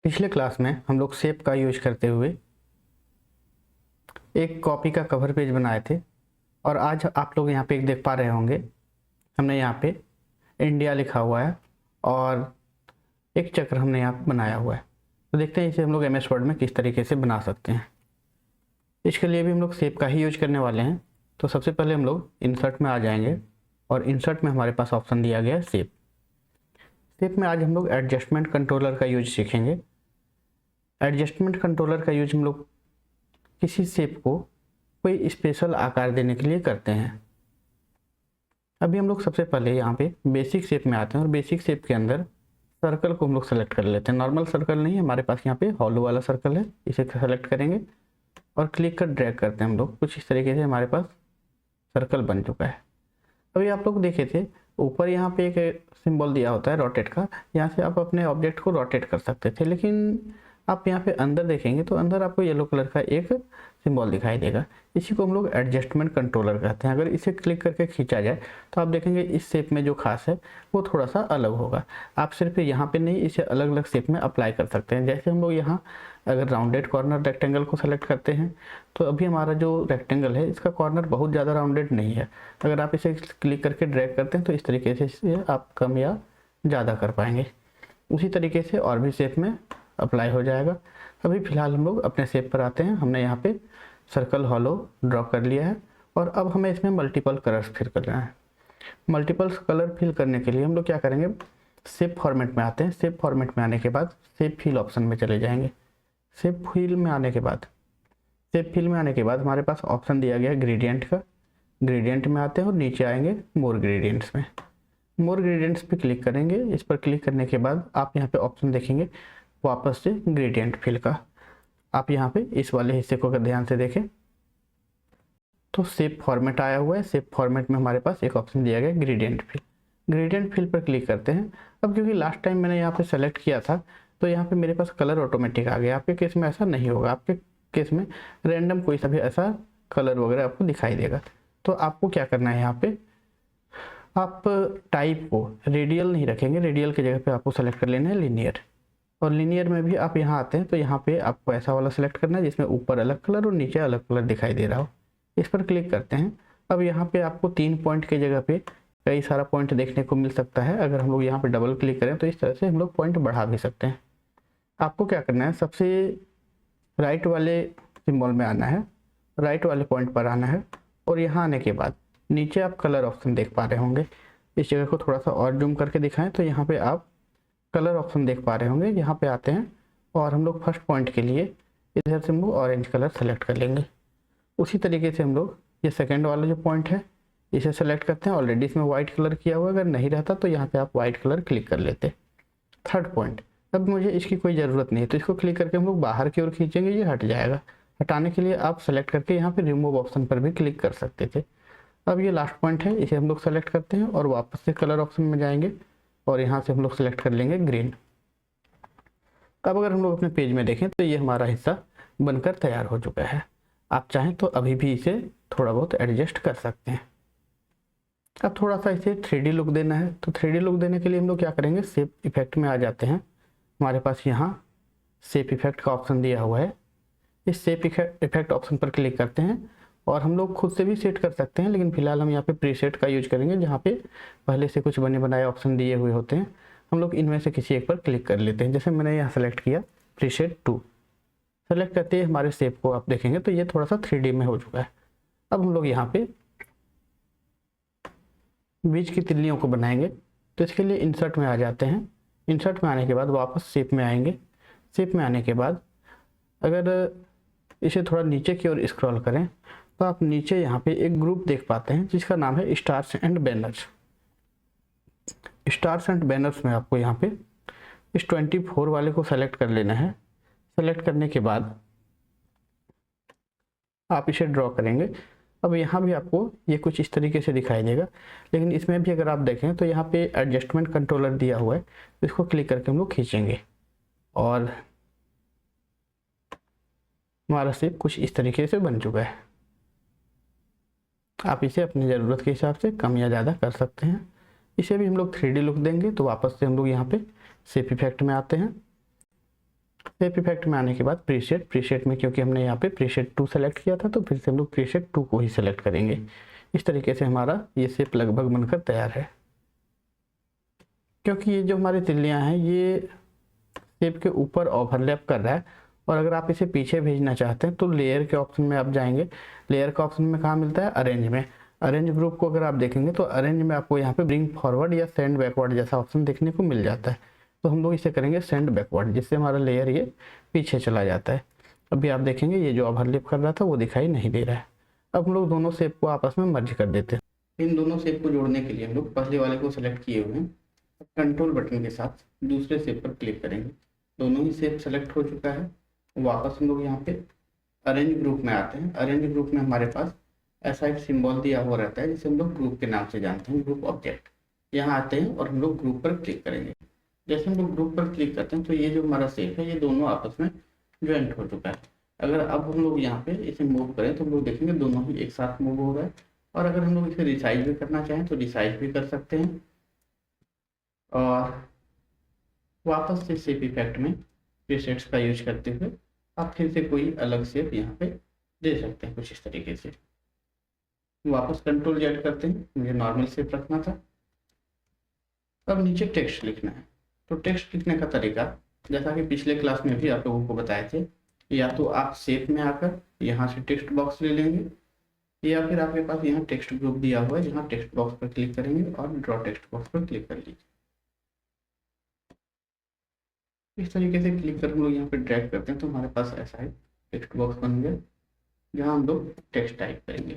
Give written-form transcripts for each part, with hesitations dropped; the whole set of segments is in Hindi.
पिछले क्लास में हम लोग शेप का यूज करते हुए एक कॉपी का कवर पेज बनाए थे और आज आप लोग यहाँ पे एक देख पा रहे होंगे हमने यहाँ पे इंडिया लिखा हुआ है और एक चक्र हमने यहाँ पे बनाया हुआ है। तो देखते हैं इसे हम लोग MS वर्ड में किस तरीके से बना सकते हैं। इसके लिए भी हम लोग शेप का ही यूज करने वाले हैं। तो सबसे पहले हम लोग इंसर्ट में आ जाएंगे और इंसर्ट में हमारे पास ऑप्शन दिया गया है शेप। शेप में आज हम लोग एडजस्टमेंट कंट्रोलर का यूज सीखेंगे। एडजस्टमेंट कंट्रोलर का यूज हम लोग किसी शेप को कोई स्पेशल आकार देने के लिए करते हैं। अभी हम लोग सबसे पहले यहाँ पे बेसिक शेप में आते हैं और बेसिक शेप के अंदर सर्कल को हम लोग सेलेक्ट कर लेते हैं। नॉर्मल सर्कल नहीं, हमारे पास यहाँ पे हॉलो वाला सर्कल है, इसे सेलेक्ट करेंगे और क्लिक कर ड्रैग करते हैं हम लोग। कुछ इस तरीके से हमारे पास सर्कल बन चुका है। अभी आप लोग देखे थे ऊपर यहाँ पे एक सिंबल दिया होता है रोटेट का, यहाँ से आप अपने ऑब्जेक्ट को रोटेट कर सकते थे, लेकिन आप यहाँ पे अंदर देखेंगे तो अंदर आपको येलो कलर का एक सिंबल दिखाई देगा। इसी को हम लोग एडजस्टमेंट कंट्रोलर कहते हैं। अगर इसे क्लिक करके खींचा जाए तो आप देखेंगे इस शेप में जो खास है वो थोड़ा सा अलग होगा। आप सिर्फ यहाँ पे नहीं, इसे अलग अलग शेप में अप्लाई कर सकते हैं। जैसे हम लोग यहाँ अगर राउंडेड कॉर्नर रेक्टेंगल को सेलेक्ट करते हैं तो अभी हमारा जो रेक्टेंगल है इसका कॉर्नर बहुत ज़्यादा राउंडेड नहीं है। अगर आप इसे क्लिक करके ड्रैग करते हैं तो इस तरीके से इसे आप कम या ज़्यादा कर पाएंगे। उसी तरीके से और भी शेप में अप्लाई हो जाएगा। अभी फ़िलहाल हम लोग अपने शेप पर आते हैं। हमने यहाँ पे सर्कल हॉलो ड्रॉ कर लिया है और अब हमें इसमें मल्टीपल कलर्स फिल करना है। मल्टीपल कलर फिल करने के लिए हम लोग क्या करेंगे, शेप फॉर्मेट में आते हैं। शेप फॉर्मेट में आने के बाद शेप फिल ऑप्शन में चले जाएंगे। शेप फिल में आने के बाद हमारे पास ऑप्शन दिया गया है ग्रेडियंट का। ग्रेडियंट में आते हैं और नीचे आएंगे मोर ग्रेडियंट्स में। मोर ग्रेडियंट्स पे क्लिक करेंगे। इस पर क्लिक करने के बाद आप यहाँ पे ऑप्शन देखेंगे वापस से ग्रेडियंट फिल का। आप यहाँ पे इस वाले हिस्से को अगर ध्यान से देखें तो शेप फॉर्मेट आया हुआ है। शेप फॉर्मेट में हमारे पास एक ऑप्शन दिया गया है ग्रेडियंट फिल। ग्रेडियंट फिल पर क्लिक करते हैं। अब क्योंकि लास्ट टाइम मैंने यहाँ पे सेलेक्ट किया था तो यहाँ पे मेरे पास कलर ऑटोमेटिक आ गया। आपके केस में ऐसा नहीं होगा। आपके केस में रैंडम कोई सा भी ऐसा कलर वगैरह आपको दिखाई देगा। तो आपको क्या करना है, यहाँ पे आप टाइप को रेडियल नहीं रखेंगे, रेडियल की जगह पे आपको सेलेक्ट कर लेना है लीनियर। और लीनियर में भी आप यहाँ आते हैं तो यहाँ पे आपको ऐसा वाला सेलेक्ट करना है जिसमें ऊपर अलग कलर और नीचे अलग कलर दिखाई दे रहा हो। इस पर क्लिक करते हैं। अब यहाँ पे आपको 3 पॉइंट की जगह पे कई सारा पॉइंट देखने को मिल सकता है। अगर हम लोग यहाँ पे डबल क्लिक करें तो इस तरह से हम लोग पॉइंट बढ़ा भी सकते हैं। आपको क्या करना है, सबसे राइट वाले सिंबल में आना है, राइट वाले पॉइंट पर आना है और यहाँ आने के बाद नीचे आप कलर ऑप्शन देख पा रहे होंगे। इस जगह को थोड़ा सा और जूम करके दिखाएं तो यहाँ पे आप कलर ऑप्शन देख पा रहे होंगे। यहाँ पे आते हैं और हम लोग फर्स्ट पॉइंट के लिए इधर से हम लोग ऑरेंज कलर सेलेक्ट कर लेंगे। उसी तरीके से हम लोग ये सेकंड वाला जो पॉइंट है इसे सेलेक्ट करते हैं। ऑलरेडी इसमें वाइट कलर किया हुआ, अगर नहीं रहता तो यहाँ पे आप वाइट कलर क्लिक कर लेते। थर्ड पॉइंट, अब मुझे इसकी कोई ज़रूरत नहीं है तो इसको क्लिक करके हम लोग बाहर की ओर खींचेंगे, ये हट जाएगा। हटाने के लिए आप सेलेक्ट करके यहाँ पे रिमूव ऑप्शन पर भी क्लिक कर सकते थे। अब ये लास्ट पॉइंट है, इसे हम लोग सेलेक्ट करते हैं और वापस से कलर ऑप्शन में जाएंगे और यहाँ से हम लोग सेलेक्ट कर लेंगे ग्रीन। अब अगर हम लोग अपने पेज में देखें तो ये हमारा हिस्सा बनकर तैयार हो चुका है। आप चाहें तो अभी भी इसे थोड़ा बहुत एडजस्ट कर सकते हैं। अब थोड़ा सा इसे 3D लुक देना है तो 3D लुक देने के लिए हम लोग क्या करेंगे, शेप इफेक्ट में आ जाते हैं। हमारे पास यहाँ शेप इफेक्ट का ऑप्शन दिया हुआ है। इस शेप इफेक्ट ऑप्शन पर क्लिक करते हैं और हम लोग खुद से भी सेट कर सकते हैं, लेकिन फिलहाल हम यहाँ पे प्रीसेट का यूज करेंगे जहाँ पे पहले से कुछ बने बनाए ऑप्शन दिए हुए होते हैं। हम लोग इनमें से किसी एक पर क्लिक कर लेते हैं। जैसे मैंने यहाँ सेलेक्ट किया प्रीसेट 2, सेलेक्ट करते ही हमारे शेप को आप देखेंगे तो ये थोड़ा सा 3D में हो चुका है। अब हम लोग यहाँ पे बीच की तिल्लियों को बनाएंगे तो इसके लिए इंसर्ट में आ जाते हैं। इंसर्ट में आने के बाद वापस शेप में आएंगे। शेप में आने के बाद अगर इसे थोड़ा नीचे की ओर स्क्रॉल करें तो आप नीचे यहाँ पे एक ग्रुप देख पाते हैं जिसका नाम है stars and banners. Stars and banners में आपको यहाँ पे इस 24 वाले को सेलेक्ट कर लेना है। सेलेक्ट करने के बाद आप इसे ड्रॉ करेंगे। अब यहाँ भी आपको ये कुछ इस तरीके से दिखाई देगा, लेकिन इसमें भी अगर आप देखें तो यहाँ पे एडजस्टमेंट कंट्रोलर दिया हुआ है, इसको क्लिक करके हम लोग खींचेंगे और हमारा शेप कुछ इस तरीके से बन चुका है। आप इसे अपनी ज़रूरत के हिसाब से कम या ज़्यादा कर सकते हैं। इसे भी हम लोग 3D लुक देंगे तो वापस से हम लोग यहाँ पे शेप इफेक्ट में आते हैं शेप इफेक्ट में आने के बाद प्रीसेट में क्योंकि हमने यहाँ पे प्रीसेट 2 सेलेक्ट किया था तो फिर से हम लोग प्रीसेट 2 को ही सेलेक्ट करेंगे। इस तरीके से हमारा ये शेप लगभग बनकर तैयार है। क्योंकि ये जो हमारी तिल्लियाँ हैं ये शेप के ऊपर ओवरलैप कर रहा है, और अगर आप इसे पीछे भेजना चाहते हैं तो लेयर के ऑप्शन में आप जाएंगे। लेयर का ऑप्शन में कहाँ मिलता है? अरेंज में। अरेंज ग्रुप को अगर आप देखेंगे तो अरेंज में आपको यहाँ पे ब्रिंग फॉरवर्ड या सेंड बैकवर्ड जैसा ऑप्शन देखने को मिल जाता है। तो हम लोग इसे करेंगे सेंड बैकवर्ड, जिससे हमारा लेयर ये पीछे चला जाता है। अभी आप देखेंगे ये जो ओवरलैप कर रहा था वो दिखाई नहीं दे रहा है। अब हम लोग दोनों शेप को आपस में मर्ज कर देते हैं। इन दोनों शेप को जोड़ने के लिए हम लोग पहले वाले को सेलेक्ट किए हुए हैं, कंट्रोल बटन के साथ दूसरे शेप पर क्लिक करेंगे। दोनों ही शेप सेलेक्ट हो चुका है। वापस हम लोग यहाँ पे अरेंज ग्रुप में आते हैं। अरेंज ग्रुप में हमारे पास ऐसा एक सिंबल दिया हुआ रहता है जिसे हम लोग ग्रुप के नाम से जानते हैं, ग्रुप ऑब्जेक्ट। यहाँ आते हैं और हम लोग ग्रुप पर क्लिक करेंगे। जैसे हम लोग ग्रुप पर क्लिक करते हैं तो ये जो हमारा शेप है ये दोनों आपस में ज्वाइंट हो चुका है। अगर अब हम लोग यहाँ पे इसे मूव करें तो हम लोग देखेंगे दोनों ही एक साथ मूव हो रहा है। और अगर हम लोग इसे रिसाइज भी करना चाहें तो रिसाइज भी कर सकते हैं। और वापस से शेप इफेक्ट में प्रीसेट्स का यूज करते हुए आप फिर से कोई अलग शेप यहाँ पे दे सकते हैं कुछ इस तरीके से। वापस कंट्रोल जेड करते हैं, मुझे नॉर्मल शेप रखना था। अब नीचे टेक्स्ट लिखना है। तो टेक्स्ट लिखने का तरीका जैसा कि पिछले क्लास में भी आप लोगों को बताए थे, या तो आप शेप में आकर यहाँ से टेक्स्ट बॉक्स ले लेंगे, या फिर आपके पास यहाँ टेक्स्ट ग्रुप दिया हुआ है जहाँ टेक्स्ट बॉक्स पर क्लिक करेंगे और ड्रॉ टेक्स्ट बॉक्स पर क्लिक कर लीजिए। इस तरीके से क्लिक कर हम लोग यहाँ पे ड्रैग करते हैं तो हमारे पास ऐसा है टेक्स्ट बॉक्स बन गया जहाँ हम लोग टेक्स्ट टाइप करेंगे।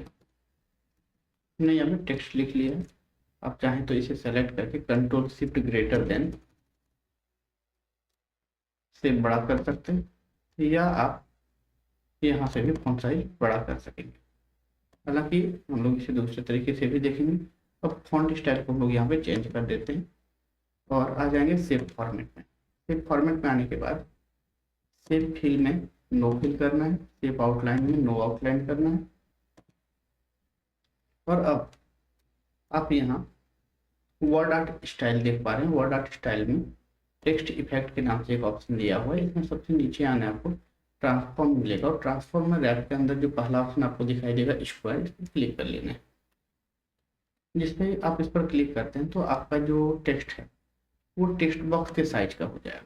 हमने यहाँ पे टेक्स्ट लिख लिया है। आप चाहें तो इसे सेलेक्ट करके कंट्रोल शिफ्ट ग्रेटर देन से बड़ा कर सकते हैं, या आप यहाँ से भी फॉन्ट साइज बड़ा कर सकेंगे। हालांकि हम लोग इसे दूसरे तरीके से भी देखेंगे। अब फॉन्ट स्टाइल को हम लोग यहाँ पे चेंज कर देते हैं और आ जाएंगे शेप फॉर्मेट में। शेप फॉर्मेट में आने के बाद शेप फिल में नो फिल करना है, शेप आउटलाइन में नो आउटलाइन करना है। और अब आप यहाँ वर्ड आर्ट स्टाइल देख पा रहे हैं। वर्ड आर्ट स्टाइल में टेक्स्ट इफेक्ट के नाम से एक ऑप्शन दिया हुआ है। इसमें सबसे नीचे आने आपको ट्रांसफॉर्म मिलेगा, और ट्रांसफॉर्म में रैप के अंदर जो पहला ऑप्शन आपको दिखाई देगा स्क्वायर, इस पर क्लिक कर लेना है। जिसपे आप इस पर क्लिक करते हैं तो आपका जो टेक्स्ट है वो टेक्स्ट बॉक्स के साइज का हो जाएगा,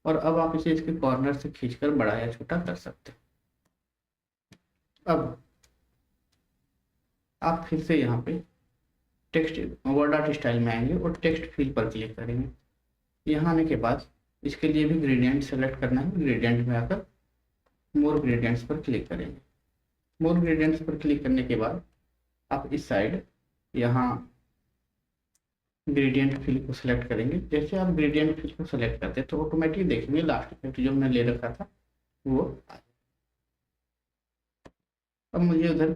और अब आप इसे इसके कॉर्नर से खींचकर बड़ा या छोटा कर सकते हैं। अब आप फिर से यहाँ पे टेक्स्ट वर्ड आर्ट स्टाइल में आएंगे और टेक्स्ट फिल पर क्लिक करेंगे। यहाँ आने के बाद इसके लिए भी ग्रेडियंट सेलेक्ट करना है। ग्रेडियंट में आकर मोर ग्रेडियंट्स पर क्लिक करेंगे। मोर ग्रेडियंट्स पर क्लिक करने के बाद आप इस साइड यहाँ ग्रेडियंट फिल को सिलेक्ट करेंगे। जैसे आप ग्रेडियंट फिल को सिलेक्ट करते हैं तो ऑटोमेटिक देखेंगे लास्ट इफेक्ट जो हमने ले रखा था वो आ। अब मुझे उधर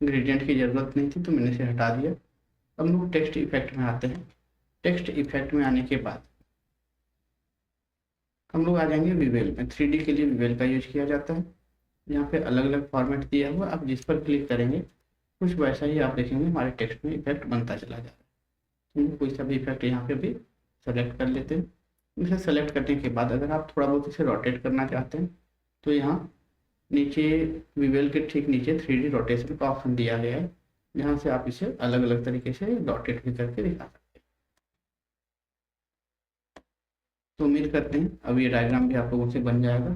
ग्रेडियंट की ज़रूरत नहीं थी तो मैंने इसे हटा दिया। अब हम लोग टेक्स्ट इफेक्ट में आते हैं। टेक्स्ट इफेक्ट में आने के बाद हम लोग आ जाएंगे विवेल में। 3D के लिए विवेल का यूज किया जाता है। यहाँ पे अलग अलग फॉर्मेट दिया हुआ, आप जिस पर क्लिक करेंगे कुछ वैसा ही आप देखेंगे हमारे टेक्स्ट में इफेक्ट बनता चला जा रहा है। कोई सा भी इफेक्ट यहाँ पे भी सेलेक्ट कर लेते हैं। इसे सेलेक्ट करने के बाद अगर आप थोड़ा बहुत इसे रोटेट करना चाहते हैं तो यहाँ नीचे विवेल के ठीक नीचे 3D रोटेशन का ऑप्शन दिया गया है, जहाँ से आप इसे अलग अलग तरीके से रोटेट भी करके दिखा सकते हैं। तो उम्मीद करते हैं अब ये डायग्राम भी आप लोगों से बन जाएगा।